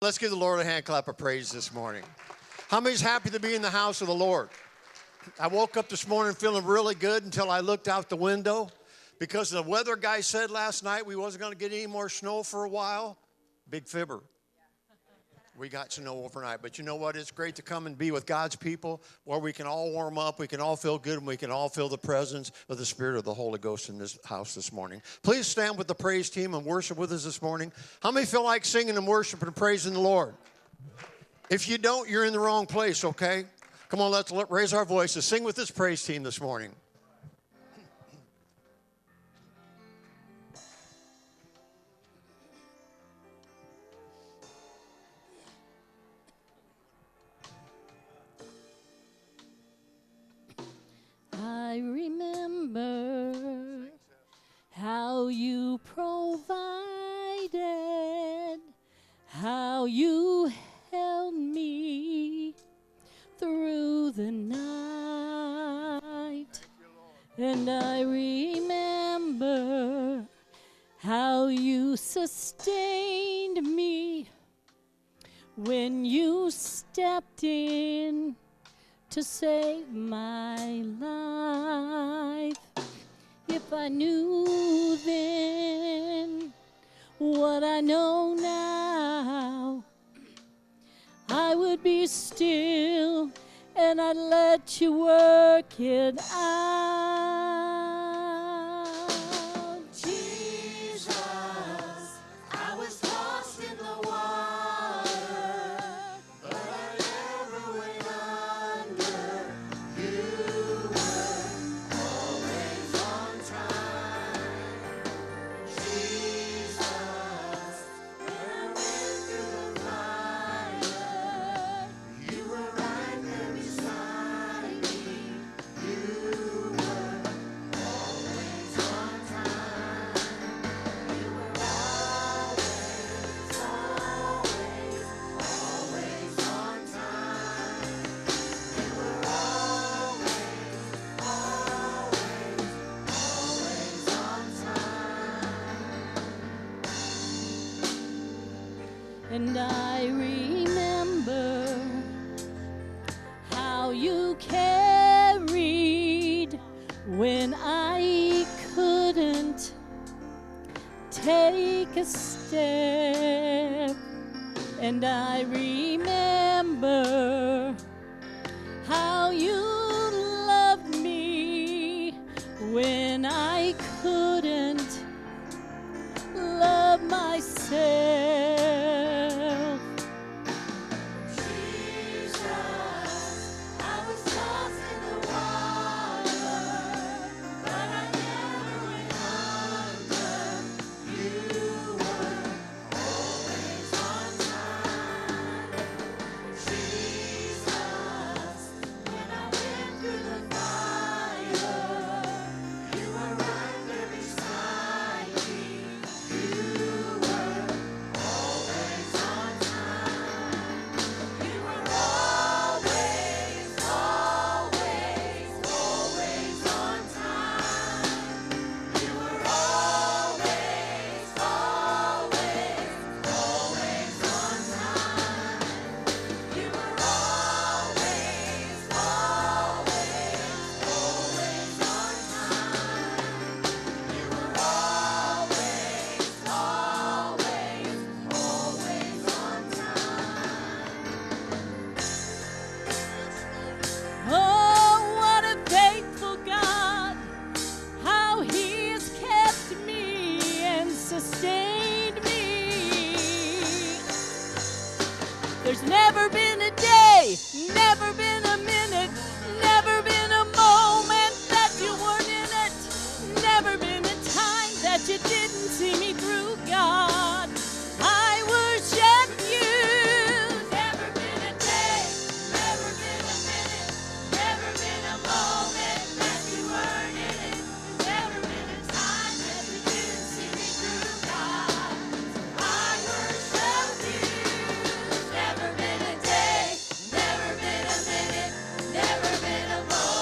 Let's give the Lord a hand clap of praise this morning. How many's happy to be in the house of the Lord? I woke up this morning feeling really good until I looked out the window because the weather guy said last night we wasn't going to get any more snow for a while. Big fibber. We got snow overnight, but you know what? It's great to come and be with God's people where we can all warm up, we can all feel good, and we can all feel the presence of the Spirit of the Holy Ghost in this house this morning. Please stand with the praise team and worship with us this morning. How many feel like singing and worshiping and praising the Lord? If you don't, you're in the wrong place, okay? Come on, let's raise our voices. Sing with this praise team this morning. I remember how you provided, how you held me through the night. And I remember how you sustained me when you stepped in to save my life. If I knew then what I know now, I would be still and I'd let you work it out. Jesus, I was lost in the water, but I never went under. You were always on time. Jesus, when I went through the fire, you were right there beside me. You were always on time. You were always, always, always on time. You were always, always, always on time. And I remember how you carried when I couldn't take a step. And I remember how you loved me when I couldn't love myself. Jesus, I was lost in the water, but I never went under. You were always on time. Jesus, when I went through the fire, you were right there beside me. You were always on time. You were always, always, always on time. You were always, always, always on time. You were always, always, always on time. You were always, always, always on time. Oh, what a faithful God, how He has kept me and sustained me. There's never been a day, never been a minute, never been a moment that you weren't in it, never been a time that you didn't see me through, God. I worship you. Never been a day, never been a minute, never been a moment that you weren't in it, never been a time that you didn't see me through, God. I worship you. Never been a day, never been a minute, never been a moment.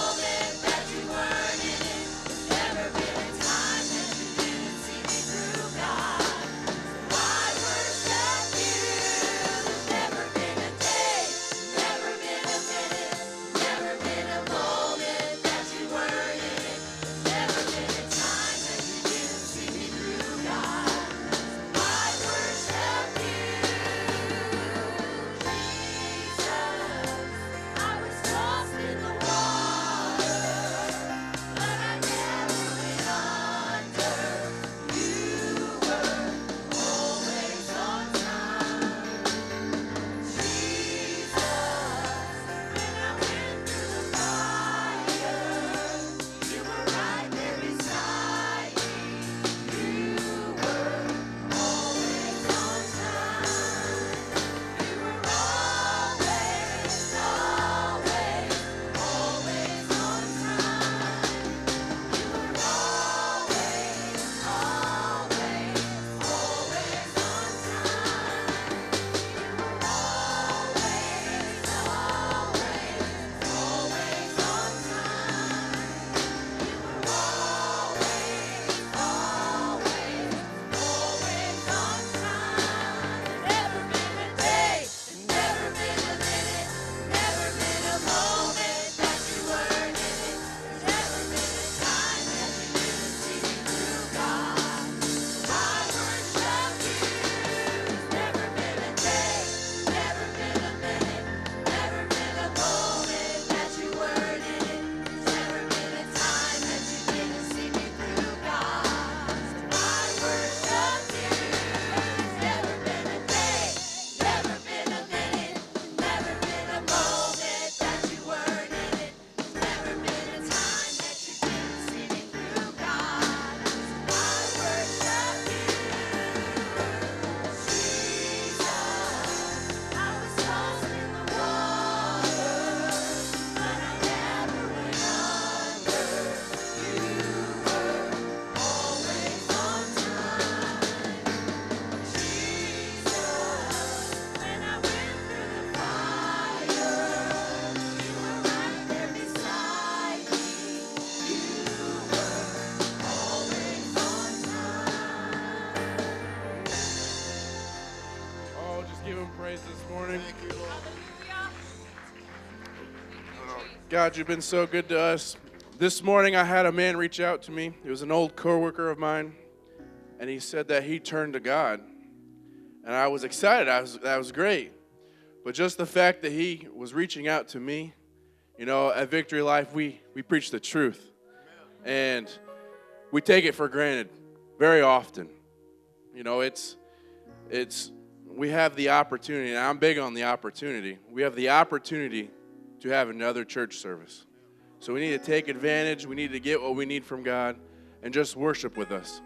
Him praise this morning. Thank you, Lord. God, you've been so good to us. This morning I had a man reach out to me. He was an old coworker of mine, and he said that he turned to God. And I was excited. That was great. But just the fact that he was reaching out to me, you know, at Victory Life, we preach the truth. And we take it for granted very often. You know, we have the opportunity, and I'm big on the opportunity. We have the opportunity to have another church service. So we need to take advantage. We need to get what we need from God and just worship with us.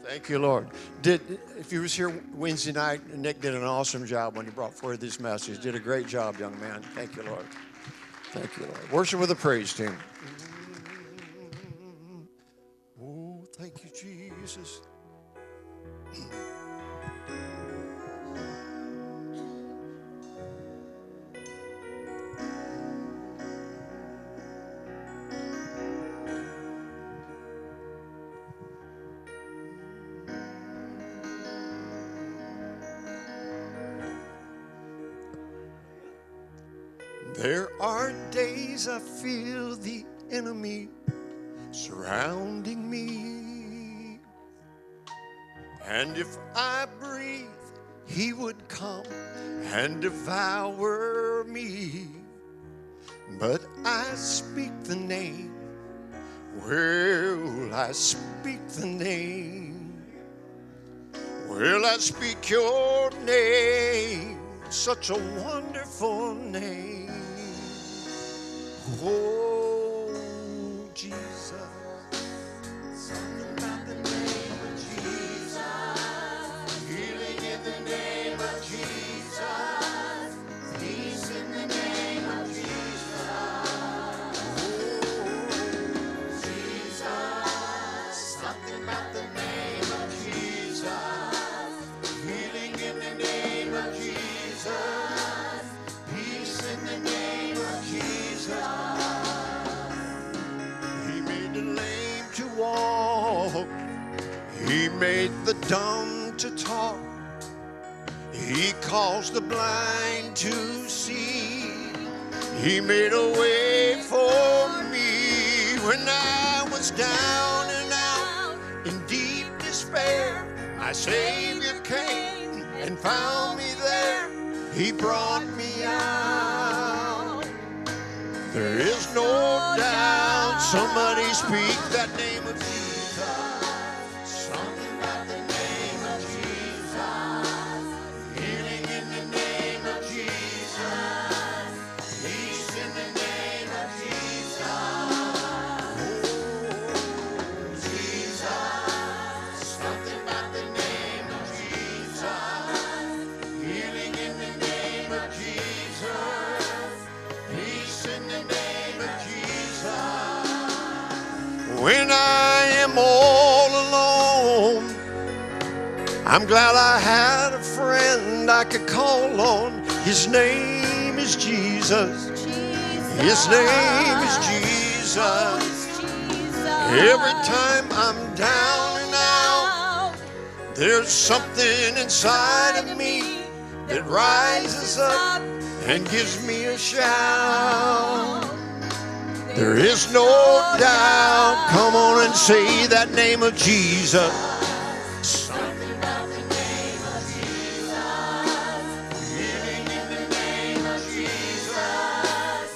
Thank you, Lord. If you was here Wednesday night, Nick did an awesome job when he brought forward this message. Did a great job, young man. Thank you, Lord. Thank you, Lord. Worship with a praise team. Oh, thank you, Jesus. There are days I feel the enemy surrounding me, and if I breathe, he would come and devour me. But I speak the name. Well, I speak the name. Well, I speak your name. Such a wonderful name. Oh, Jesus. Something about the name of Jesus. Healing in the name of Jesus. Peace in the name of Jesus. Oh, Jesus. Something about the name of Jesus. Healing in the name of Jesus. Peace in the name of Jesus. He made the lame to walk. He made the dumb to talk. He caused the blind to see. He made a way for me when I was down and out in deep despair. My Savior came and found me there. He brought me out. There is no doubt. Somebody speak that name of Jesus. Something about the name of Jesus. Healing in the name of Jesus. Peace in the name of Jesus. Oh, Jesus. Something about the name of Jesus. Healing in the name of Jesus. Peace in the name of Jesus. When I am all alone, I'm glad I had a friend I could call on. His name is Jesus. His name is Jesus. Every time I'm down and out, there's something inside of me that rises up and gives me a shout. There is no doubt. Come on and say that name of Jesus. Something about the name of Jesus. Healing in the name of Jesus.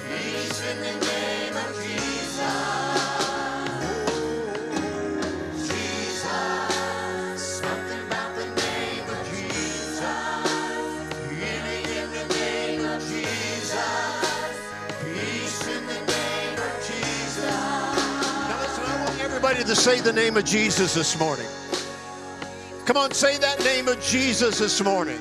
Peace in the name of Jesus. Oh, Jesus. Something about the name of Jesus. Healing in the name of Jesus. Peace in the name of Jesus. Now listen, I want everybody to say the name of Jesus this morning. Come on, say that name of Jesus this morning.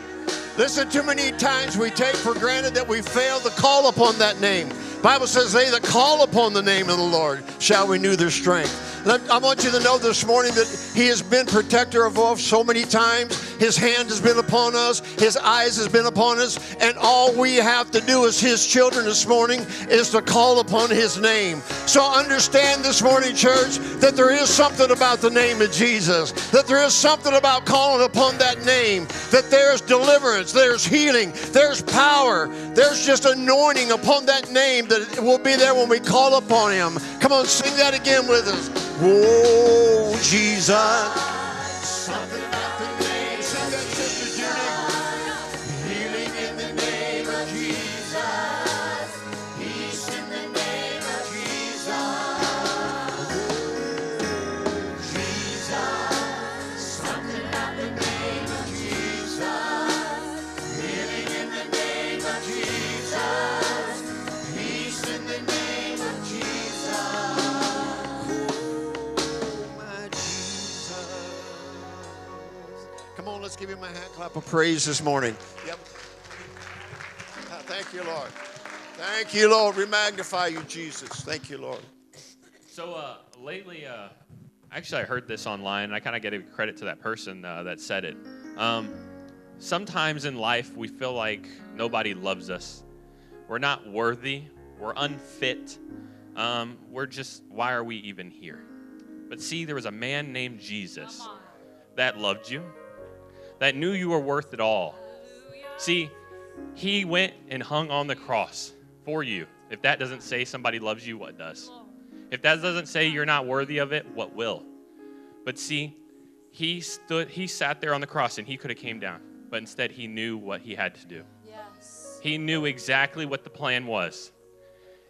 Listen, too many times we take for granted that we fail to call upon that name. The Bible says they that call upon the name of the Lord shall renew their strength. I want you to know this morning that he has been protector of us so many times. His hand has been upon us. His eyes has been upon us. And all we have to do as His children this morning is to call upon His name. So understand this morning, church, that there is something about the name of Jesus, that there is something about calling upon that name, that there's deliverance, there's healing, there's power, there's just anointing upon that name that will be there when we call upon Him. Come on, sing that again with us. Whoa, Jesus. Something about the name. Sing that, Sister Judy. Healing in the name of Jesus. Peace in the name of Jesus. Jesus. Something about the name of Jesus. Healing in the name of Jesus. Peace in the name of Jesus. Come on, let's give Him a hand clap of praise this morning. Yep. Thank you, Lord. Thank you, Lord. We magnify you, Jesus. Thank you, Lord. So lately, actually I heard this online, and I kind of give credit to that person that said it. Sometimes in life, we feel like nobody loves us. We're not worthy. We're unfit. We're just, why are we even here? But see, there was a man named Jesus that loved you, that knew you were worth it all. See, He went and hung on the cross for you. If that doesn't say somebody loves you, what does? If that doesn't say you're not worthy of it, what will? But see, He sat there on the cross, and He could have came down, but instead He knew what He had to do. Yes. He knew exactly what the plan was.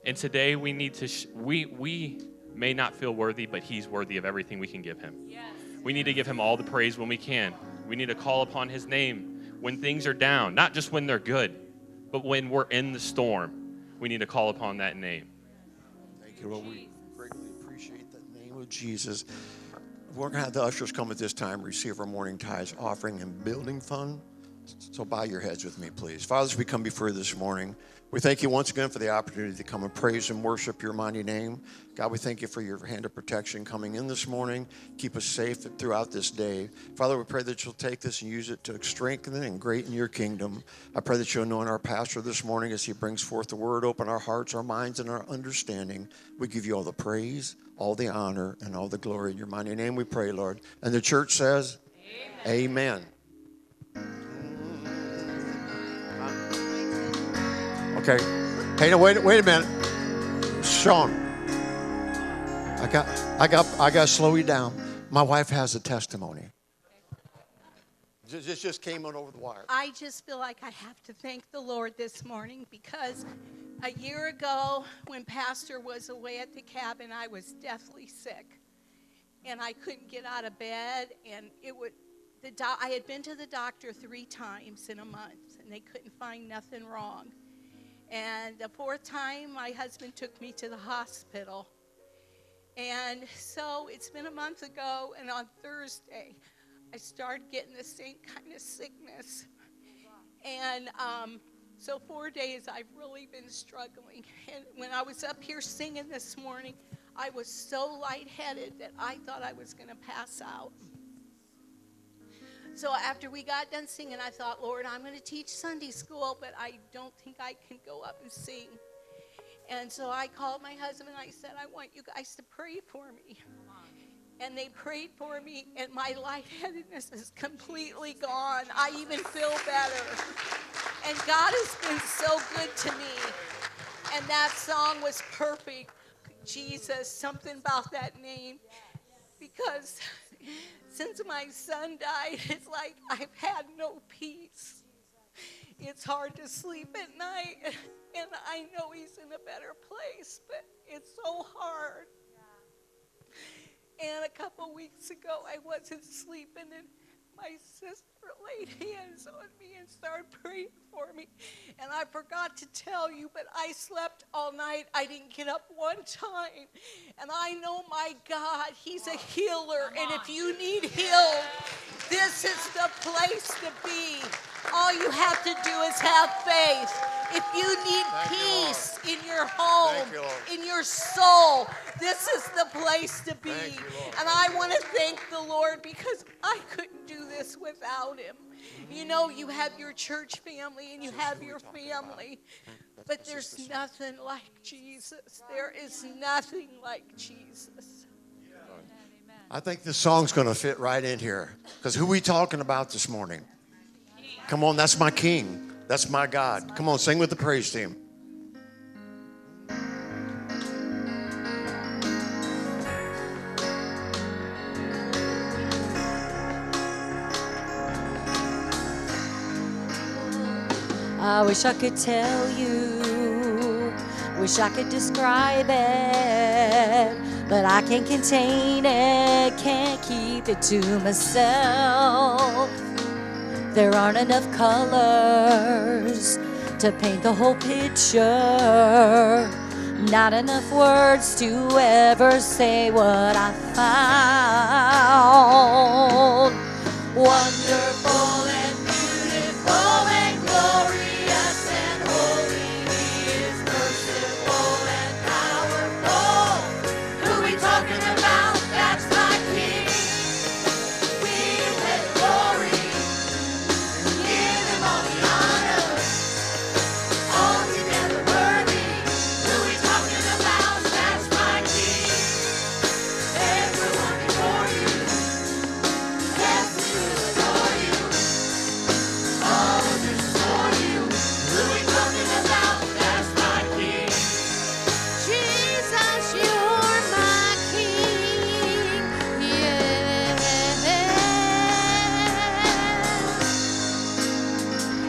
And today we need to, we may not feel worthy, but He's worthy of everything we can give Him. Yes. We need to give Him all the praise when we can. We need to call upon His name when things are down, not just when they're good, but when we're in the storm. We need to call upon that name. Thank you, Lord. We greatly appreciate the name of Jesus. We're going to have the ushers come at this time, receive our morning tithes, offering, and building fund. So bow your heads with me, please. Fathers, we come before you this morning. We thank you once again for the opportunity to come and praise and worship your mighty name. God, we thank you for your hand of protection coming in this morning. Keep us safe throughout this day. Father, we pray that you'll take this and use it to strengthen and greaten your kingdom. I pray that you'll anoint our pastor this morning as he brings forth the word, open our hearts, our minds, and our understanding. We give you all the praise, all the honor, and all the glory. In your mighty name we pray, Lord. And the church says, Amen. Okay. Hey, no, wait a minute. Sean, I got to slow you down. My wife has a testimony. This just came on over the wire. I just feel like I have to thank the Lord this morning because a year ago when Pastor was away at the cabin, I was deathly sick. And I couldn't get out of bed. And I had been to the doctor 3 times in a month, and they couldn't find nothing wrong. And the 4th time, my husband took me to the hospital. And so it's been a month ago, and on Thursday, I started getting the same kind of sickness. And so 4 days, I've really been struggling. And when I was up here singing this morning, I was so lightheaded that I thought I was going to pass out. So after we got done singing, I thought, Lord, I'm going to teach Sunday school, but I don't think I can go up and sing. And so I called my husband, and I said, I want you guys to pray for me. And they prayed for me, and my lightheadedness is completely gone. I even feel better. And God has been so good to me. And that song was perfect. Jesus, something about that name. Because since my son died, it's like I've had no peace. It's hard to sleep at night, and I know he's in a better place, but it's so hard. And a couple weeks ago, I wasn't sleeping, and my sister laid hands on me and started praying for me. And I forgot to tell you, but I slept all night. I didn't get up one time. And I know my God, He's a healer. And if you need healed, this is the place to be. All you have to do is have faith. If you need peace in your home, in your soul, this is the place to be. And I want to thank the Lord because I couldn't do this without Him. You know, you have your church family and you have your family, but there's nothing like Jesus. There is nothing like Jesus. I think this song's going to fit right in here. Because who we talking about this morning? Come on, that's my King. That's my God. Come on, sing with the praise team. I wish I could tell you, wish I could describe it, but I can't contain it, can't keep it to myself. There aren't enough colors to paint the whole picture, not enough words to ever say what I found. Wonderful and beautiful and glorious and holy, He is merciful and powerful. Who we talking about? That's my King. We give Him glory, give Him all the honor, altogether worthy. Who we talking about? That's my King. Everyone before you, yes, we will adore you. All of this is for you. Who we talking about? That's my King. Jesus, you're my King. Yeah.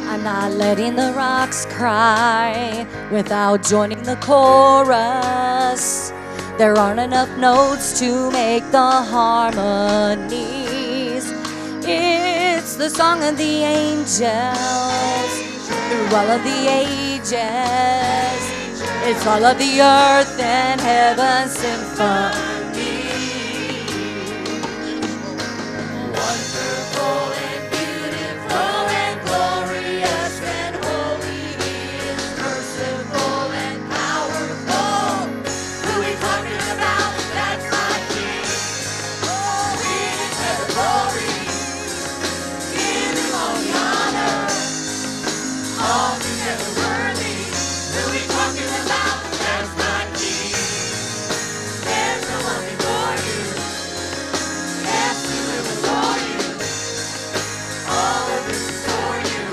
I'm not letting the rocks cry without joining the chorus. There aren't enough notes to make the harmonies. It's the song of the angels through all of the ages. It's all of the earth and heaven's symphony. Wonderful and beautiful and glorious and holy, He is merciful and powerful. Who we talking about? That's my King. We declare the glory, give Him all the honor, altogether worthy. Who we talking about? That's my King. There's no one before you. Yes, we will adore you. All of this is for you.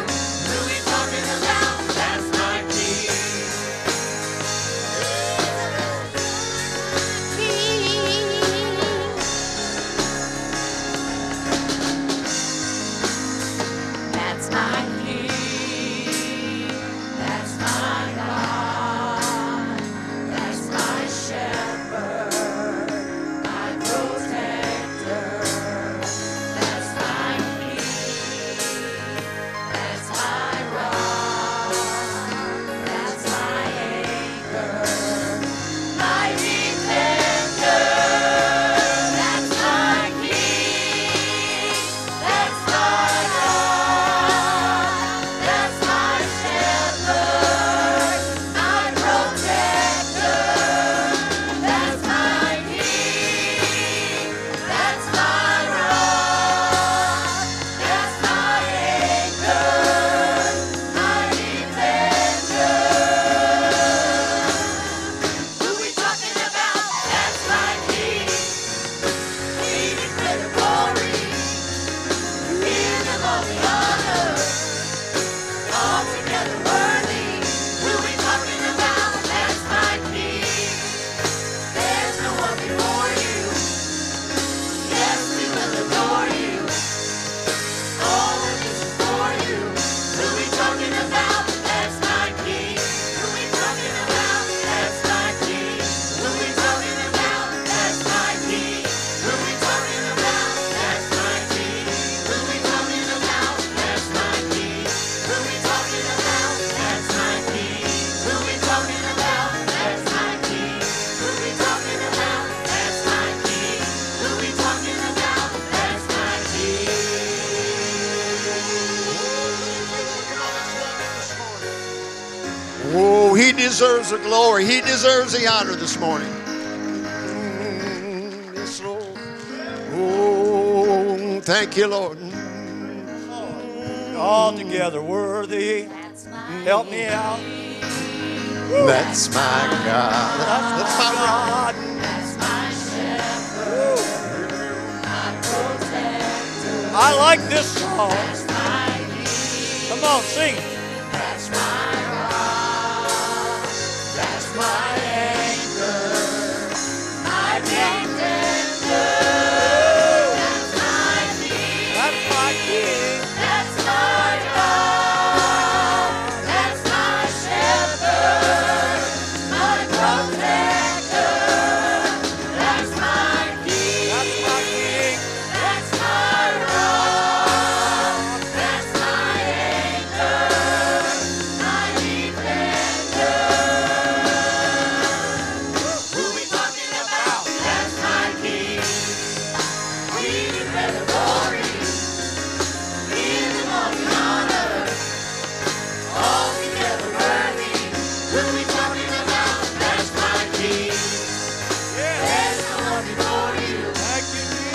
Who we talking about? That's my King. That's my King. That's my God. That's my shepherd, my protector. That's my King. That's my rock. That's my anchor, my defender. That's my King. That's my God. That's my shepherd, my protector. That's my King. That's my rock. That's my anchor, my defender. Who we talking about? That's my King. We declare the glory, give Him all the honor, altogether worthy. Who we talking about? That's my King. There's no one before you. Yes, we will adore you. All of this is for you. Who we talking about? That's my King. Who we talking about? That's my King. Who we talking about? That's my King. Who we talking about? That's my King. Who we talking about? That's my King. Who we talking about? That's my King. Who we talking about? That's my King. Who we talking about? That's my King. Who we talking about? That's my King. Oh, He deserves the glory. He deserves the honor this morning. Yes, Lord. Oh, thank you, Lord. altogether worthy. Help me out. That's my God. That's my God. I like this song. Come on, sing it. That's my king. That's my king. Thank you, Jesus.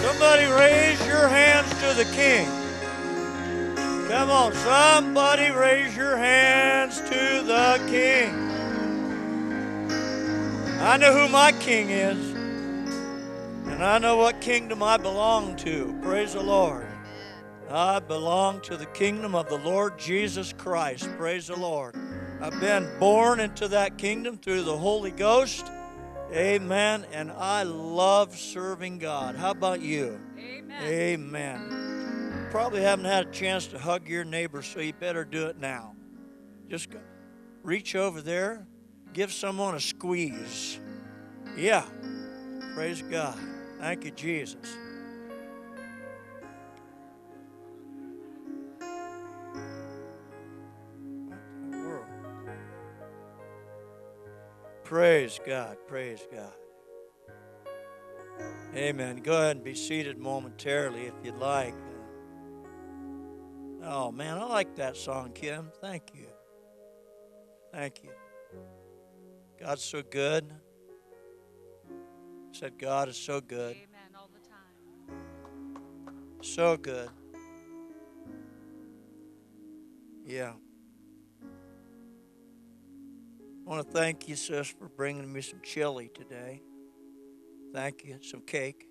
Somebody raise your hands to the King. Come on, somebody raise your hands to the King. I know who my King is, and I know what kingdom I belong to. Praise the Lord. I belong to the kingdom of the Lord Jesus Christ. Praise the Lord. I've been born into that kingdom through the Holy Ghost. Amen. And I love serving God. How about you? Amen. Amen. Probably haven't had a chance to hug your neighbor, so you better do it now. Just reach over there, give someone a squeeze. Yeah. Praise God. Thank you, Jesus. What in the world? Praise God. Praise God. Amen. Go ahead and be seated momentarily if you'd like. Oh, man, I like that song, Kim. Thank you. Thank you. God's so good. I said, God is so good. Amen all the time. So good. Yeah. I want to thank you, sis, for bringing me some chili today. Thank you. Some cake.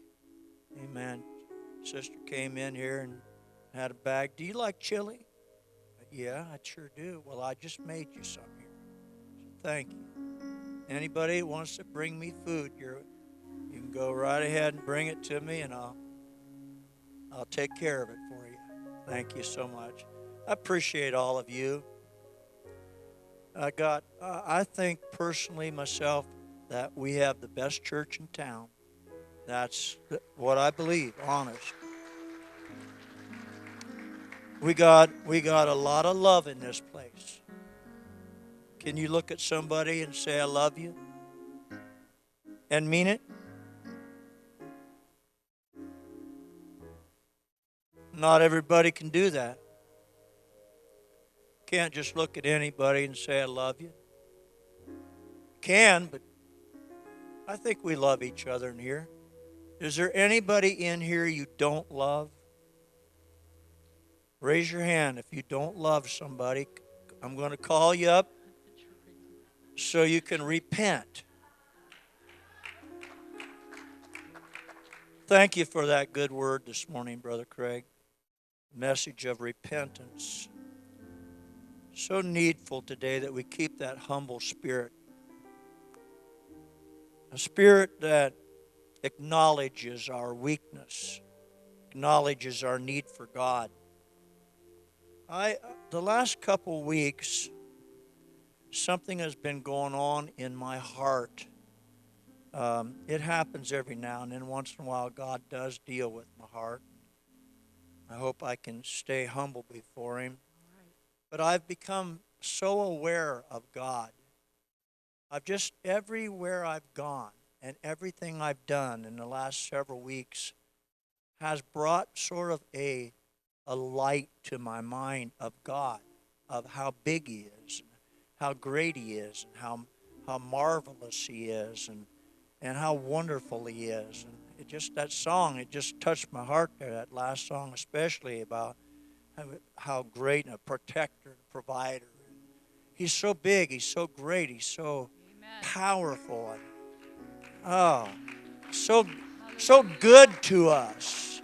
Amen. Sister came in here and had a bag. Do you like chili? Yeah, I sure do. Well, I just made you some here. So thank you. Anybody that wants to bring me food, you can go right ahead and bring it to me, and I'll take care of it for you. Thank you so much. I appreciate all of you. I think personally myself that we have the best church in town. That's what I believe, honest. We got a lot of love in this place. Can you look at somebody and say, I love you? And mean it? Not everybody can do that. Can't just look at anybody and say, I love you. Can, but I think we love each other in here. Is there anybody in here you don't love? Raise your hand if you don't love somebody. I'm going to call you up so you can repent. Thank you for that good word this morning, Brother Craig. Message of repentance. So needful today that we keep that humble spirit. A spirit that acknowledges our weakness, acknowledges our need for God. The last couple weeks, something has been going on in my heart. It happens every now and then. Once in a while, God does deal with my heart. I hope I can stay humble before Him. But I've become so aware of God. Everywhere I've gone and everything I've done in the last several weeks has brought sort of a light to my mind of God. of how big He is, and how great He is, and how marvelous He is, and how wonderful He is. And it just, that song, it just touched my heart there, that last song especially, about how great a protector and provider. He's so big, He's so great, He's so powerful, and oh, so good to us.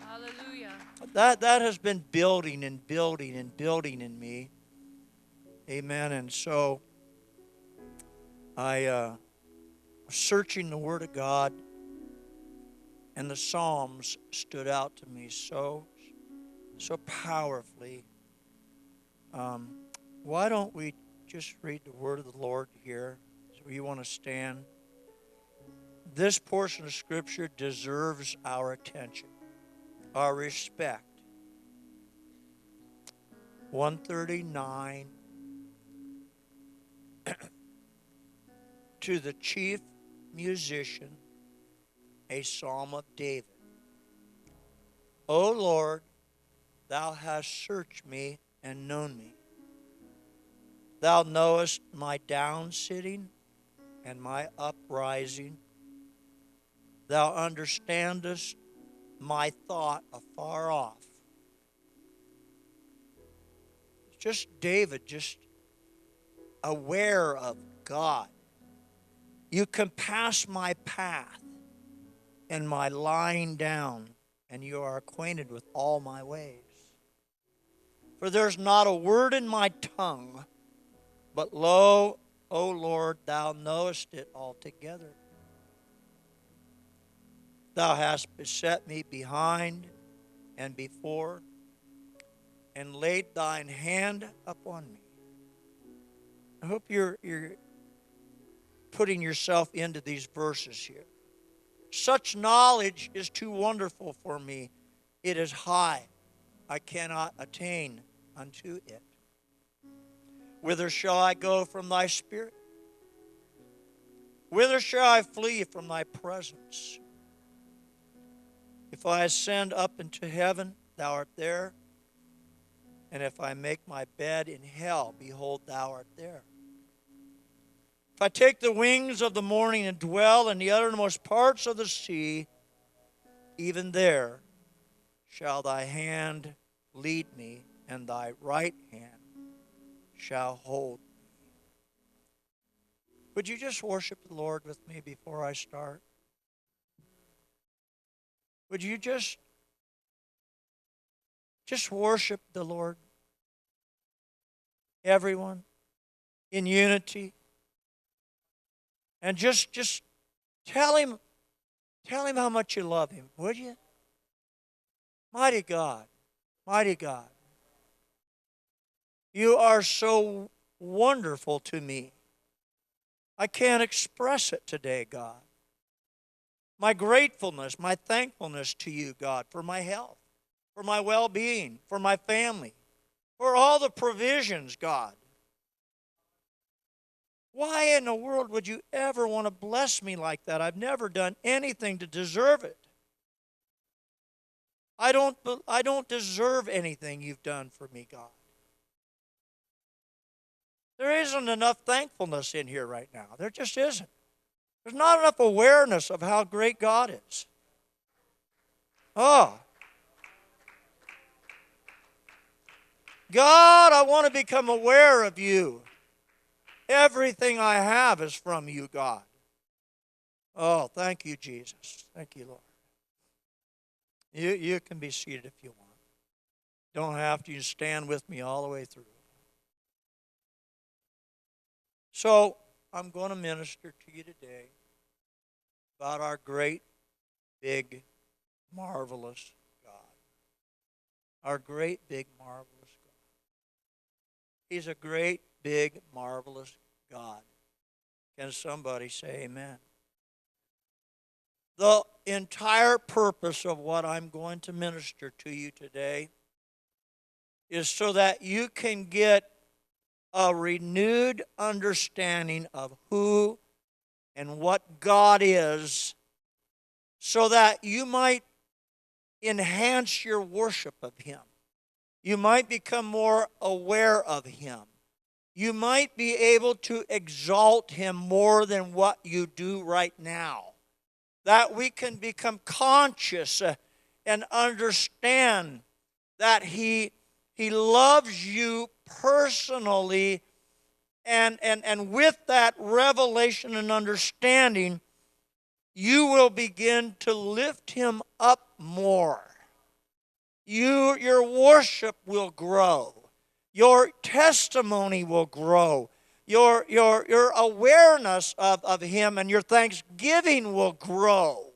Hallelujah. That has been building and building and building in me. Amen. And so I was searching the Word of God, and the Psalms stood out to me so powerfully. Why don't we just read the Word of the Lord here? So you want to stand. This portion of Scripture deserves our attention, our respect. 139. To the chief musician, a psalm of David. O Lord, Thou hast searched me and known me. Thou knowest my down sitting and my uprising. Thou understandest my thought afar off. Just David, just aware of God. You compass my path and my lying down, and you are acquainted with all my ways. For there's not a word in my tongue, but lo, O Lord, Thou knowest it altogether. Thou hast beset me behind and before, and laid Thine hand upon me. I hope you're putting yourself into these verses here. Such knowledge is too wonderful for me. It is high. I cannot attain unto it. Whither shall I go from Thy Spirit? Whither shall I flee from Thy presence? If I ascend up into heaven, Thou art there. And if I make my bed in hell, behold, Thou art there. If I take the wings of the morning and dwell in the uttermost parts of the sea, even there shall Thy hand lead me, and Thy right hand shall hold me. Would you just worship the Lord with me before I start? Would you just worship the Lord? Everyone in unity. And just tell him how much you love him, would you? Mighty God, mighty God. You are so wonderful to me. I can't express it today, God. My gratefulness, my thankfulness to you, God, for my health, for my well-being, for my family, for all the provisions, God. Why in the world would you ever want to bless me like that? I've never done anything to deserve it. I don't deserve anything you've done for me, God. There isn't enough thankfulness in here right now. There just isn't. There's not enough awareness of how great God is. Oh. God, I want to become aware of you. Everything I have is from you, God. Oh, thank you, Jesus. Thank you, Lord. You can be seated if you want. Don't have to. You stand with me all the way through. So, I'm going to minister to you today about our great, big, marvelous God. Our great, big, marvelous God. He's a great, big, marvelous God. Can somebody say amen? The entire purpose of what I'm going to minister to you today is so that you can get a renewed understanding of who and what God is, so that you might enhance your worship of Him. You might become more aware of Him. You might be able to exalt Him more than what you do right now. That we can become conscious and understand that He loves you personally, and with that revelation and understanding, you will begin to lift Him up more. Your worship will grow. Your testimony will grow. Your awareness of Him and your thanksgiving will grow.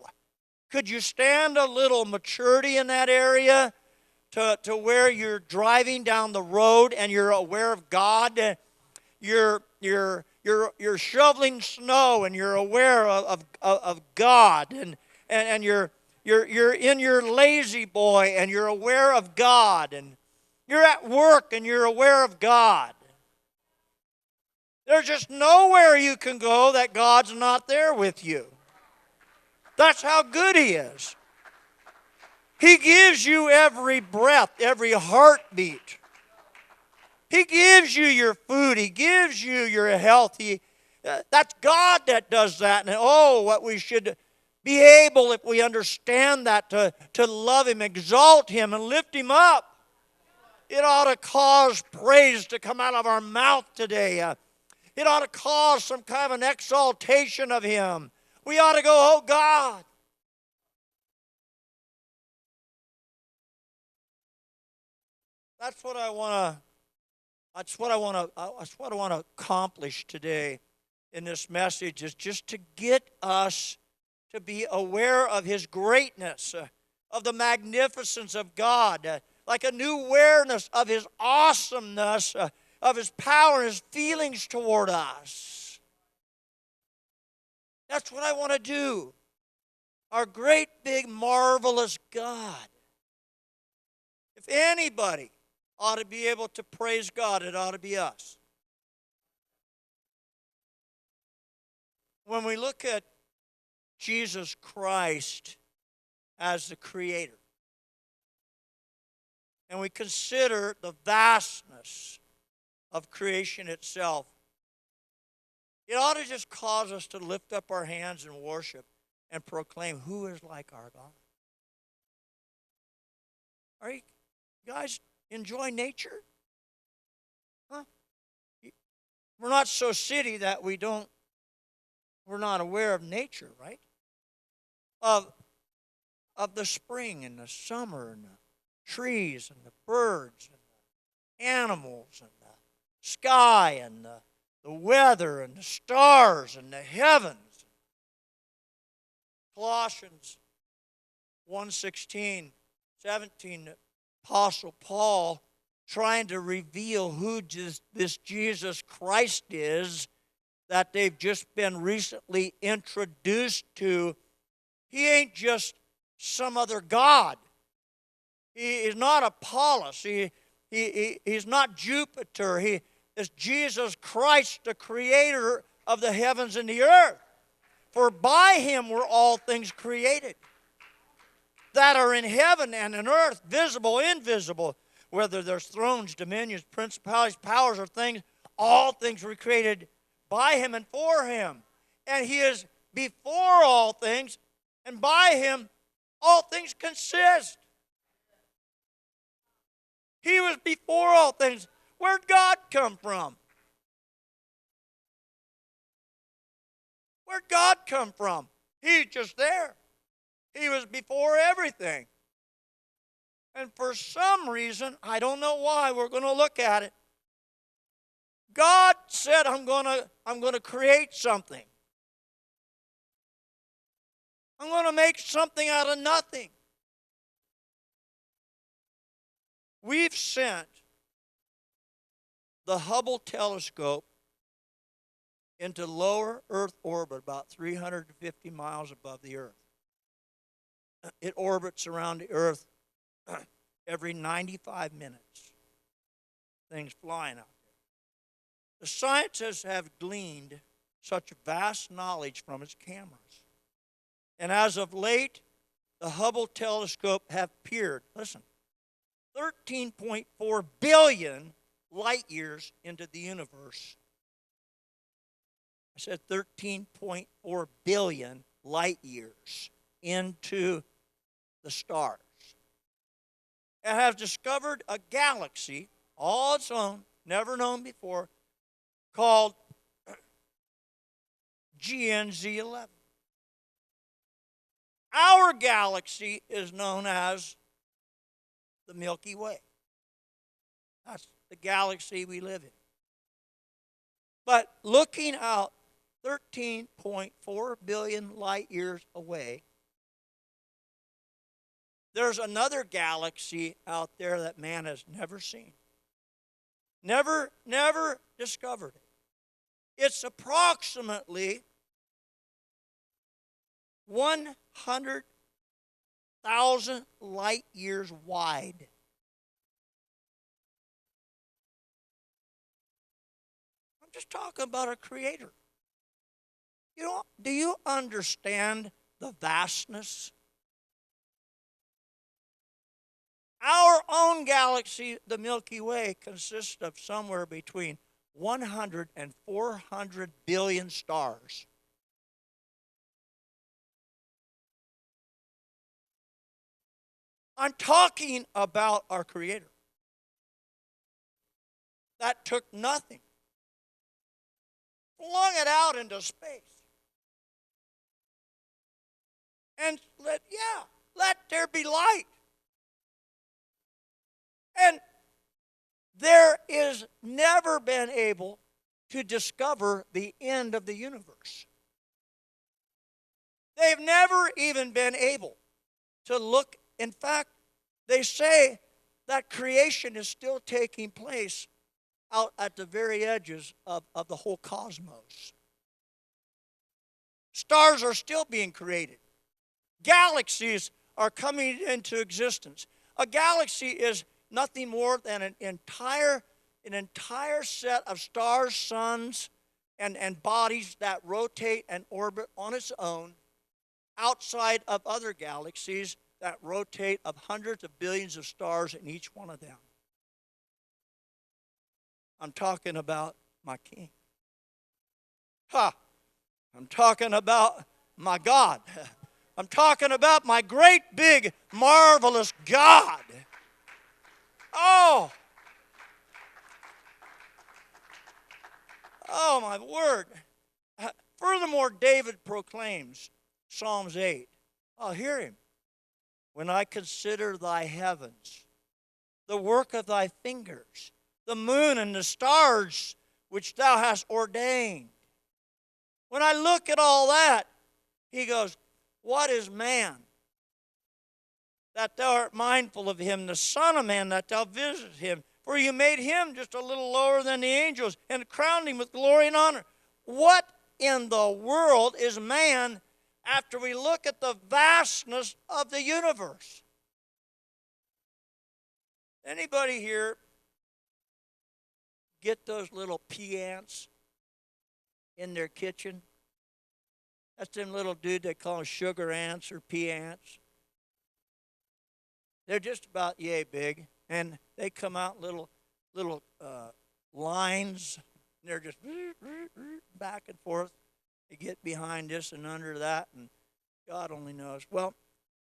Could you stand a little maturity in that area to where you're driving down the road and you're aware of God? You're shoveling snow and you're aware of God, and you're in your lazy boy and you're aware of God, and you're at work and you're aware of God. There's just nowhere you can go that God's not there with you. That's how good He is. He gives you every breath, every heartbeat. He gives you your food. He gives you your health. That's God that does that. And oh, what we should be able, if we understand that, to love Him, exalt Him, and lift Him up. It ought to cause praise to come out of our mouth today. It ought to cause some kind of an exaltation of Him. We ought to go, oh God. That's what I want to accomplish today in this message, is just to get us to be aware of His greatness, of the magnificence of God, like a new awareness of His awesomeness, of His power, His feelings toward us. That's what I want to do. Our great, big, marvelous God. If anybody ought to be able to praise God, it ought to be us. When we look at Jesus Christ as the Creator, and we consider the vastness of creation itself, it ought to just cause us to lift up our hands in worship and proclaim, who is like our God? Are you guys enjoy nature? Huh? We're not so city that we're not aware of nature, right? Of the spring and the summer and the trees and the birds and the animals and the sky and the weather and the stars and the heavens. Colossians 1:16, 17, Apostle Paul, trying to reveal who this Jesus Christ is that they've just been recently introduced to. He ain't just some other God. He is not Apollos. He's not Jupiter. He is Jesus Christ, the Creator of the heavens and the earth. For by Him were all things created, that are in heaven and in earth, visible, invisible, whether there's thrones, dominions, principalities, powers, or things, all things were created by Him and for Him. And He is before all things, and by Him all things consist. He was before all things. Where'd God come from? Where'd God come from? He's just there. He was before everything. And for some reason, I don't know why, we're going to look at it. God said, I'm going to create something. I'm going to make something out of nothing. We've sent the Hubble telescope into lower Earth orbit, about 350 miles above the Earth. It orbits around the Earth every 95 minutes. Things flying out there. The scientists have gleaned such vast knowledge from its cameras. And as of late, the Hubble telescope have peered. Listen, 13.4 billion light years into the universe. I said 13.4 billion light years into the stars. It has discovered a galaxy all its own, never known before, called GNZ11. Our galaxy is known as the Milky Way. That's the galaxy we live in. But looking out 13.4 billion light years away, there's another galaxy out there that man has never seen. Never discovered it. It's approximately 100,000 light years wide. I'm just talking about a creator. Do you understand the vastness? Our own galaxy, the Milky Way, consists of somewhere between 100 and 400 billion stars. I'm talking about our Creator that took nothing, flung it out into space, and let there be light. And there is never been able to discover the end of the universe. They've never even been able to look. In fact, they say that creation is still taking place out at the very edges of the whole cosmos. Stars are still being created. Galaxies are coming into existence. A galaxy is nothing more than an entire set of stars, suns, and bodies that rotate and orbit on its own outside of other galaxies that rotate of hundreds of billions of stars in each one of them. I'm talking about my King. I'm talking about my God. I'm talking about my great, big, marvelous God. Oh, my word. Furthermore, David proclaims, Psalms 8, I'll hear him. When I consider thy heavens, the work of thy fingers, the moon and the stars which thou hast ordained. When I look at all that, he goes, what is man, that thou art mindful of him, the Son of Man, that thou visit him? For you made him just a little lower than the angels and crowned him with glory and honor. What in the world is man after we look at the vastness of the universe? Anybody here get those little pea ants in their kitchen? That's them little dude they call them sugar ants or pea ants. They're just about yay big, and they come out little lines, and they're just back and forth. They get behind this and under that, and God only knows. Well,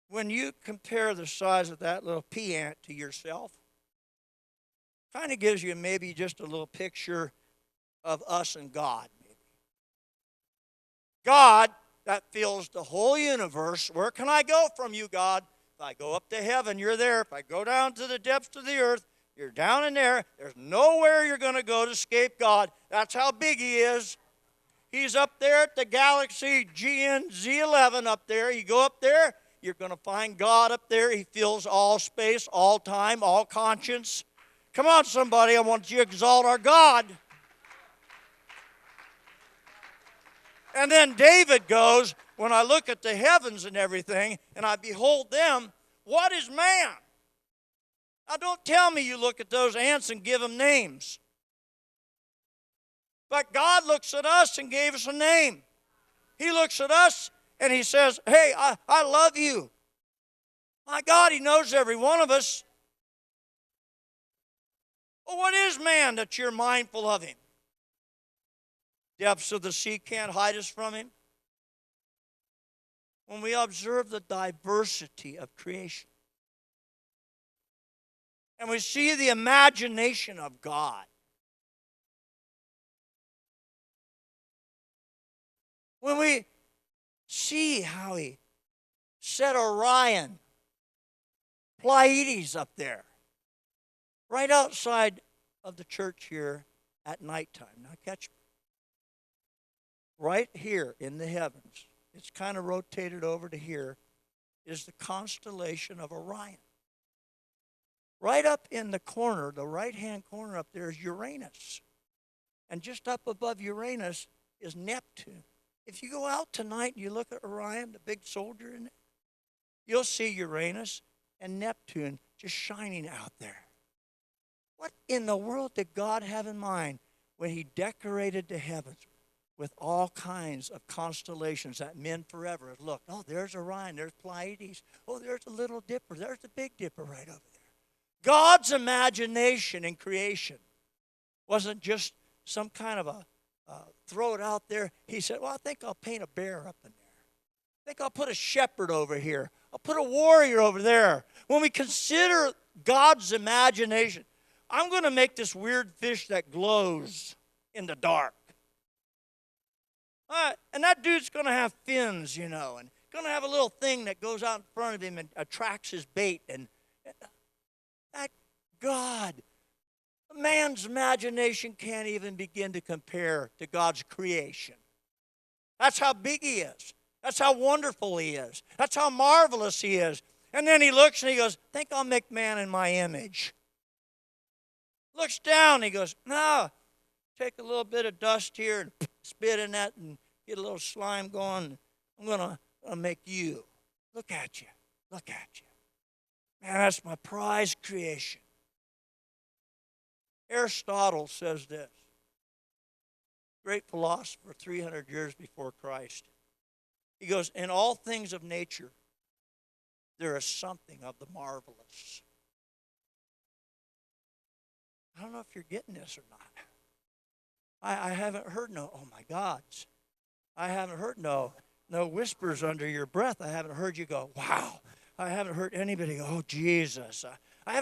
when you compare the size of that little pea ant to yourself, kind of gives you maybe just a little picture of us and God. Maybe God that fills the whole universe. Where can I go from you, God? If I go up to heaven, you're there. If I go down to the depths of the earth, you're down in there. There's nowhere you're going to go to escape God. That's how big he is. He's up there at the galaxy GNZ11 up there. You go up there, you're going to find God up there. He fills all space, all time, all conscience. Come on, somebody. I want you to exalt our God. And then David goes, when I look at the heavens and everything, and I behold them, what is man? Now, don't tell me you look at those ants and give them names. But God looks at us and gave us a name. He looks at us and he says, hey, I love you. My God, he knows every one of us. Oh, what is man that you're mindful of him? Depths of the sea can't hide us from him. When we observe the diversity of creation, and we see the imagination of God, when we see how he set Orion, Pleiades up there, right outside of the church here at nighttime. Now catch me. Right here in the heavens, it's kind of rotated over to here, is the constellation of Orion. Right up in the corner, the right-hand corner up there is Uranus. And just up above Uranus is Neptune. If you go out tonight and you look at Orion, the big soldier in it, you'll see Uranus and Neptune just shining out there. What in the world did God have in mind when he decorated the heavens with all kinds of constellations that men forever have looked? Oh, there's Orion, there's Pleiades. Oh, there's the Little Dipper, there's the Big Dipper right over there. God's imagination in creation wasn't just some kind of a throw it out there. He said, well, I think I'll paint a bear up in there. I think I'll put a shepherd over here. I'll put a warrior over there. When we consider God's imagination, I'm going to make this weird fish that glows in the dark. And that dude's going to have fins, you know, and going to have a little thing that goes out in front of him and attracts his bait. And that God, man's imagination can't even begin to compare to God's creation. That's how big he is. That's how wonderful he is. That's how marvelous he is. And then he looks and he goes, I think I'll make man in my image. Looks down and he goes, no, take a little bit of dust here and spit in that and get a little slime going. I'm going to make you. Look at you. Look at you. Man, that's my prized creation. Aristotle says this. Great philosopher 300 years before Christ. He goes, in all things of nature, there is something of the marvelous. I don't know if you're getting this or not. I haven't heard no, oh my gods. I haven't heard no whispers under your breath. I haven't heard you go, wow. I haven't heard anybody go, oh Jesus. I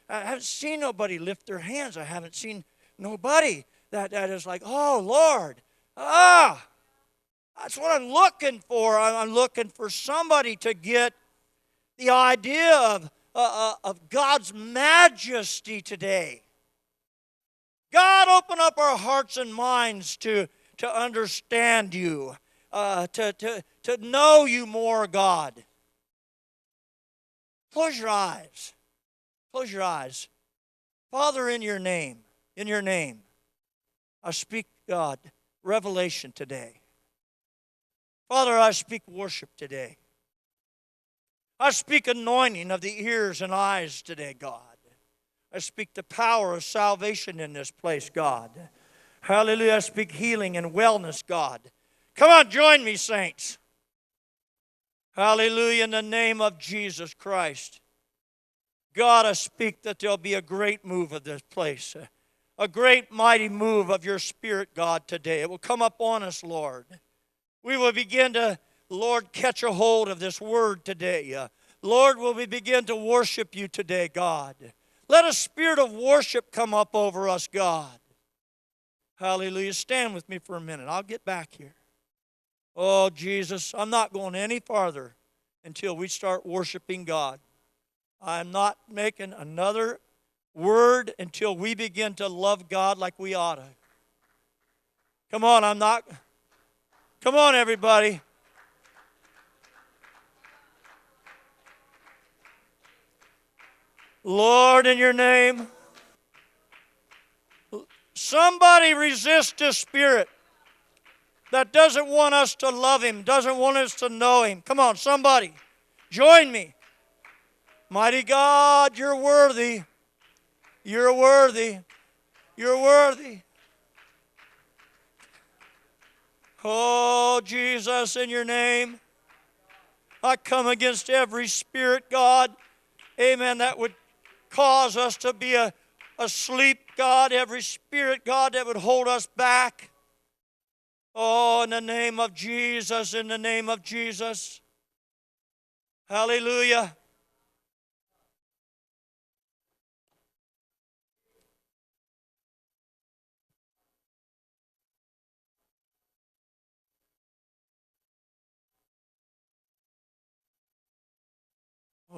haven't seen nobody lift their hands. I haven't seen nobody that is like, oh Lord. That's what I'm looking for. I'm looking for somebody to get the idea of God's majesty today. God, open up our hearts and minds to understand you, to know you more, God. Close your eyes. Close your eyes. Father, in your name, I speak, God, revelation today. Father, I speak worship today. I speak anointing of the ears and eyes today, God. I speak the power of salvation in this place, God. Hallelujah. I speak healing and wellness, God. Come on, join me, saints. Hallelujah, in the name of Jesus Christ. God, I speak that there'll be a great move of this place. A great, mighty move of your Spirit, God, today. It will come upon us, Lord. We will begin to, Lord, catch a hold of this word today. Lord, will we begin to worship you today, God. Let a spirit of worship come up over us, God. Hallelujah. Stand with me for a minute. I'll get back here. Oh, Jesus, I'm not going any farther until we start worshiping God. I'm not making another word until we begin to love God like we ought to. Come on, come on, everybody. Lord, in your name, somebody resist this spirit that doesn't want us to love him, doesn't want us to know him. Come on, somebody, join me. Mighty God, you're worthy. You're worthy. You're worthy. Oh, Jesus, in your name, I come against every spirit, God, amen, that would cause us to be asleep, God, every spirit, God, that would hold us back. Oh, in the name of Jesus, in the name of Jesus. Hallelujah.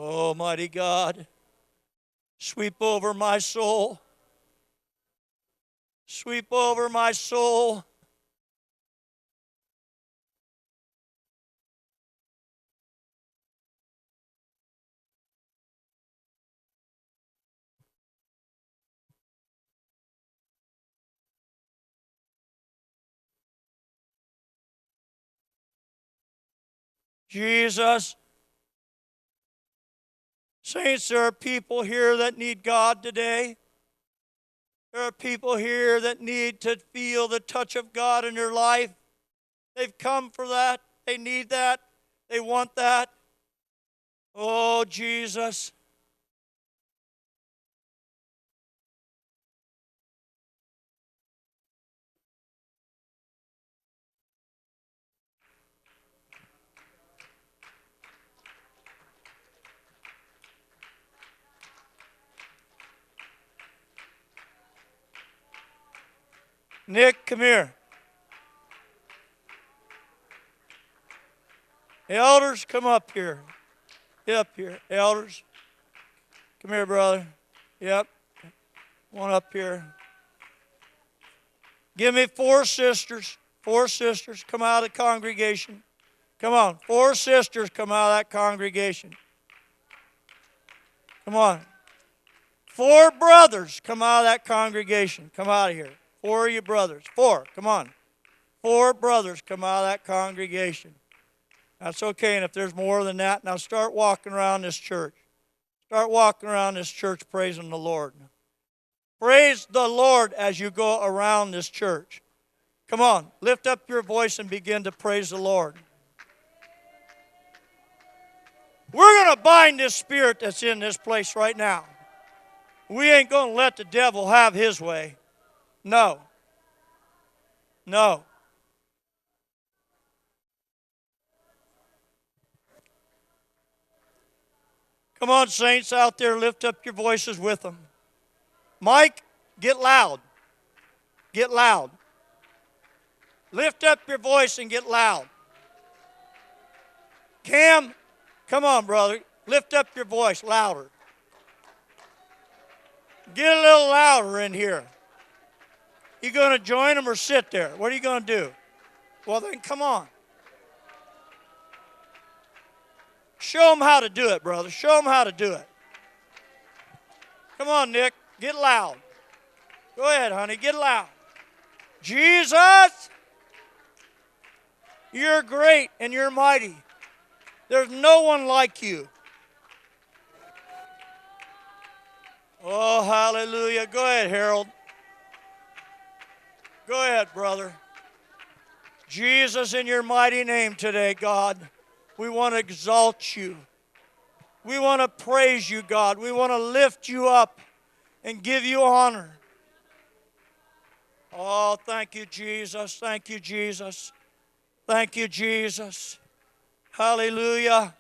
Oh, mighty God, sweep over my soul. Sweep over my soul. Jesus. Saints, there are people here that need God today. There are people here that need to feel the touch of God in their life. They've come for that. They need that. They want that. Oh, Jesus. Nick, come here. Elders, come up here. Get up here. Elders, come here, brother. Yep. One up here. Give me 4 sisters. 4 sisters come out of the congregation. Come on. 4 sisters come out of that congregation. Come on. 4 brothers come out of that congregation. Come out of here. 4 of you brothers. 4. Come on. 4 brothers come out of that congregation. That's okay. And if there's more than that, now start walking around this church. Start walking around this church praising the Lord. Praise the Lord as you go around this church. Come on. Lift up your voice and begin to praise the Lord. We're going to bind this spirit that's in this place right now. We ain't going to let the devil have his way. No. No. Come on, saints out there, lift up your voices with them. Mike, get loud. Get loud. Lift up your voice and get loud. Cam, come on, brother. Lift up your voice louder. Get a little louder in here. You going to join them or sit there? What are you going to do? Well, then come on. Show them how to do it, brother. Show them how to do it. Come on, Nick. Get loud. Go ahead, honey. Get loud. Jesus, you're great and you're mighty. There's no one like you. Oh, hallelujah. Go ahead, Harold. Go ahead, brother. Jesus, in your mighty name today, God, we want to exalt you. We want to praise you, God. We want to lift you up and give you honor. Oh, thank you, Jesus. Thank you, Jesus. Thank you, Jesus. Hallelujah.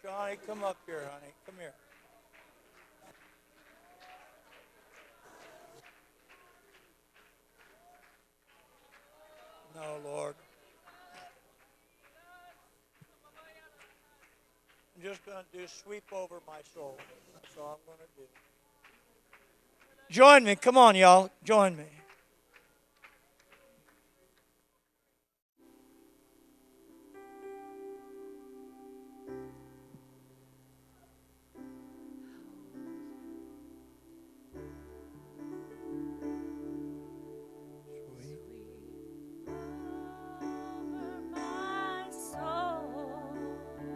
Johnny, come up here, honey. Come here. No, Lord. I'm just going to do sweep over my soul. That's all I'm going to do. Join me. Come on, y'all. Join me.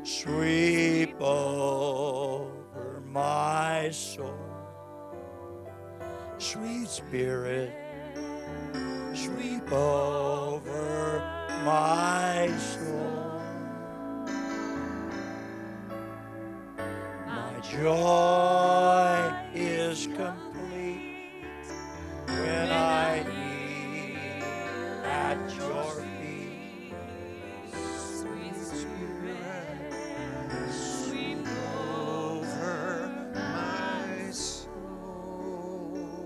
Sweep over my soul, sweet Spirit, sweep over my soul. joy is complete when I kneel at your feet. Sweet Spirit, sweep over my soul.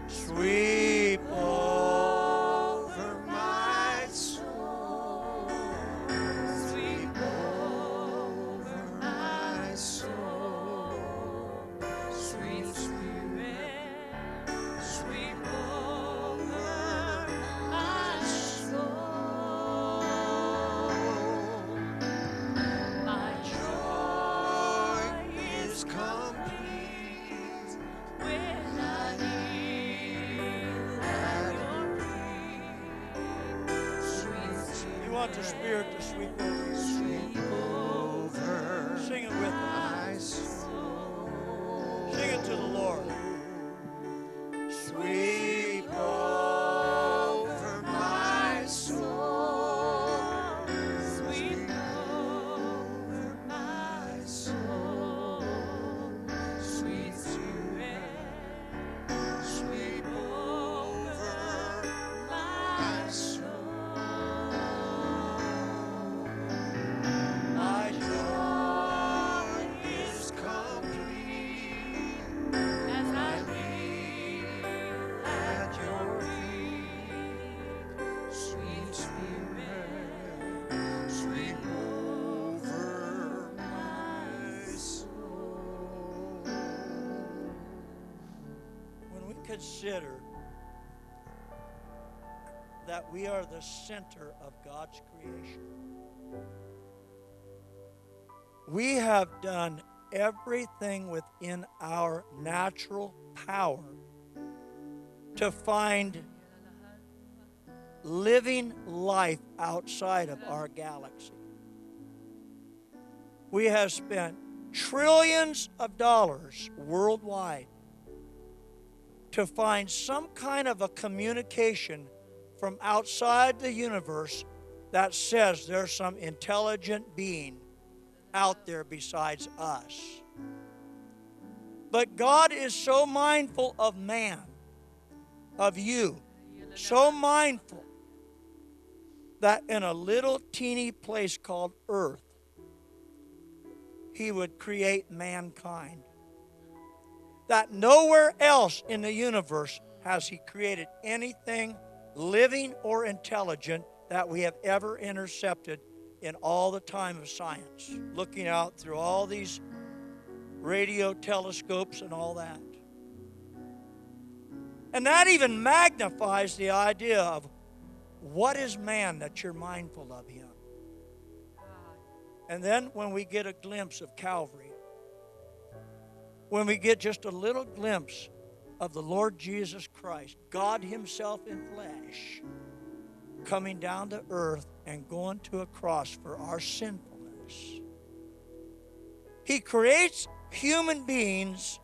Sweep Over my soul. Sweep over my soul. Sweet Spirit, sweep over my soul. My joy is complete when I kneel at your feet. Sweet Spirit, You want the Spirit to sweep over you. sweep over Sing it with us. my soul. Sing it to the Lord. Sweep over my soul. Sweep over my soul. Sweet Spirit, sweep over my soul. My joy is complete as I kneel at your feet. Sweet Spirit, sweep over my soul. When we consider that we are the center of God's creation, we have done everything within our natural power to find living life outside of our galaxy. We have spent trillions of dollars worldwide to find some kind of a communication from outside the universe that says there's some intelligent being out there besides us. But God is so mindful of man, of you, so mindful that in a little teeny place called Earth, He would create mankind. That nowhere else in the universe has He created anything living or intelligent that we have ever intercepted in all the time of science, looking out through all these radio telescopes and all that. And that even magnifies the idea of what is man that you're mindful of him. And then when we get a glimpse of Calvary, when we get just a little glimpse of the Lord Jesus Christ, God Himself in flesh, coming down to earth and going to a cross for our sinfulness. He creates human beings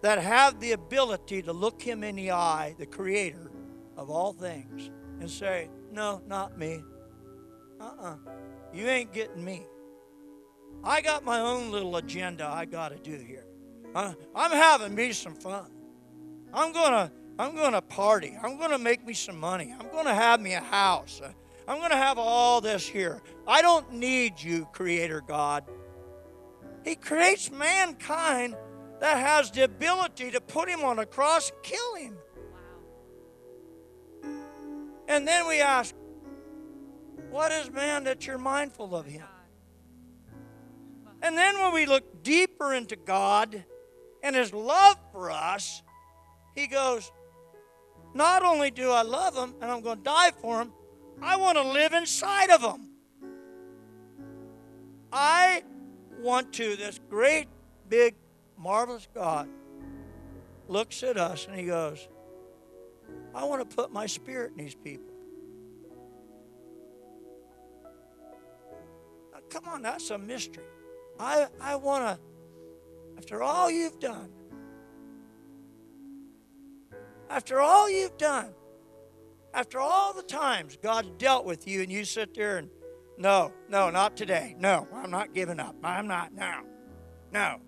that have the ability to look Him in the eye, the Creator of all things, and say, no, not me. You ain't getting me. I got my own little agenda I got to do here. I'm having me some fun. I'm gonna party. I'm gonna make me some money. I'm gonna have me a house. I'm gonna have all this here. I don't need you, Creator God. He creates mankind that has the ability to put him on a cross and kill him. Wow. And then we ask, what is man that you're mindful of him? And then when we look deeper into God and His love for us, He goes, not only do I love Him and I'm going to die for Him, I want to live inside of Him. I want to, this great, big, marvelous God looks at us and He goes, I want to put my Spirit in these people. Now, come on, that's a mystery. I want to, after all you've done, after all you've done, after all the times God's dealt with you and you sit there and No, not today. No, I'm not giving up. I'm not. No,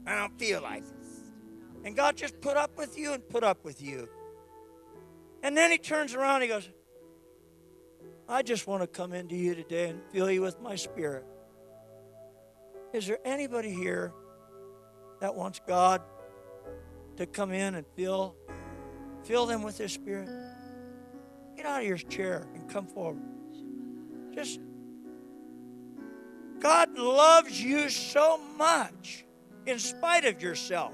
I don't feel like it. And God just put up with you and put up with you. And then he turns around and he goes, I just want to come into you today and fill you with my Spirit. Is there anybody here that wants God to come in and fill them with His Spirit? Get out of your chair and come forward. Just, God loves you so much in spite of yourself.